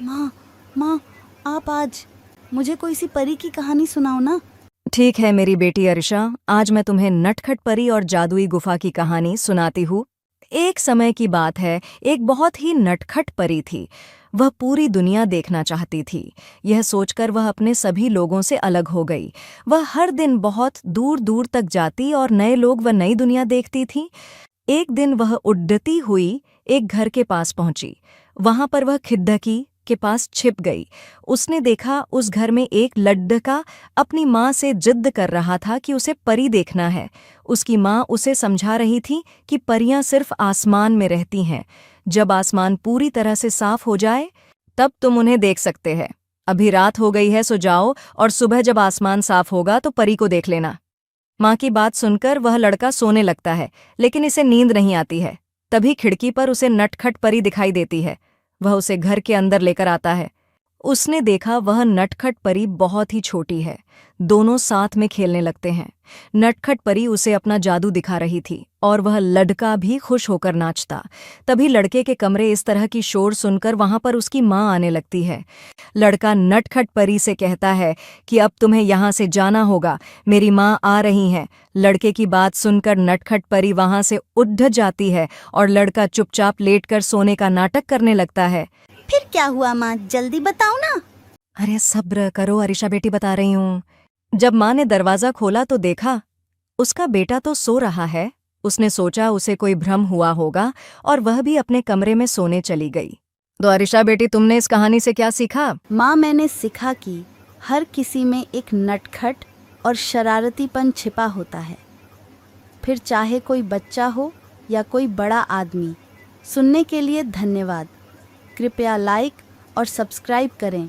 माँ, माँ, आप आज मुझे कोई सी परी की कहानी सुनाओ ना। ठीक है मेरी बेटी अरिशा, आज मैं तुम्हें नटखट परी और जादुई गुफा की कहानी सुनाती हूँ। एक समय की बात है, एक बहुत ही नटखट परी थी। वह पूरी दुनिया देखना चाहती थी। यह सोचकर वह अपने सभी लोगों से अलग हो गई। वह हर दिन बहुत दूर दूर तक जाती और नए लोग व नई दुनिया देखती थी। एक दिन वह उड़ती हुई एक घर के पास पहुंची। वहां पर वह खिद्दकी के पास छिप गई। उसने देखा उस घर में एक लड़का अपनी माँ से जिद कर रहा था कि उसे परी देखना है। उसकी माँ उसे समझा रही थी कि परियां सिर्फ आसमान में रहती हैं। जब आसमान पूरी तरह से साफ हो जाए तब तुम उन्हें देख सकते हैं। अभी रात हो गई है, सो जाओ और सुबह जब आसमान साफ होगा तो परी को देख लेना। माँ की बात सुनकर वह लड़का सोने लगता है, लेकिन इसे नींद नहीं आती है। तभी खिड़की पर उसे नटखट परी दिखाई देती है। वह उसे घर के अंदर लेकर आता है। उसने देखा वह नटखट परी बहुत ही छोटी है। दोनों साथ में खेलने लगते हैं। नटखट परी उसे अपना जादू दिखा रही थी और वह लड़का भी खुश होकर नाचता। तभी लड़के के कमरे इस तरह की शोर सुनकर वहां पर उसकी माँ आने लगती है। लड़का नटखट परी से कहता है कि अब तुम्हें यहाँ से जाना होगा, मेरी माँ आ रही हैं। लड़के की बात सुनकर नटखट परी वहां से उठ जाती है और लड़का चुपचाप लेटकर सोने का नाटक करने लगता है। फिर क्या हुआ माँ, जल्दी बताओ ना। अरे सब्र करो अरिशा बेटी, बता रही हूँ। जब माँ ने दरवाजा खोला तो देखा उसका बेटा तो सो रहा है। उसने सोचा उसे कोई भ्रम हुआ होगा और वह भी अपने कमरे में सोने चली गई। तो अरिशा बेटी, तुमने इस कहानी से क्या सीखा? माँ, मैंने सीखा कि हर किसी में एक नटखट और शरारतीपन छिपा होता है। फिर चाहे कोई बच्चा हो या कोई बड़ा आदमी। सुनने के लिए धन्यवाद। कृपया लाइक और सब्सक्राइब करें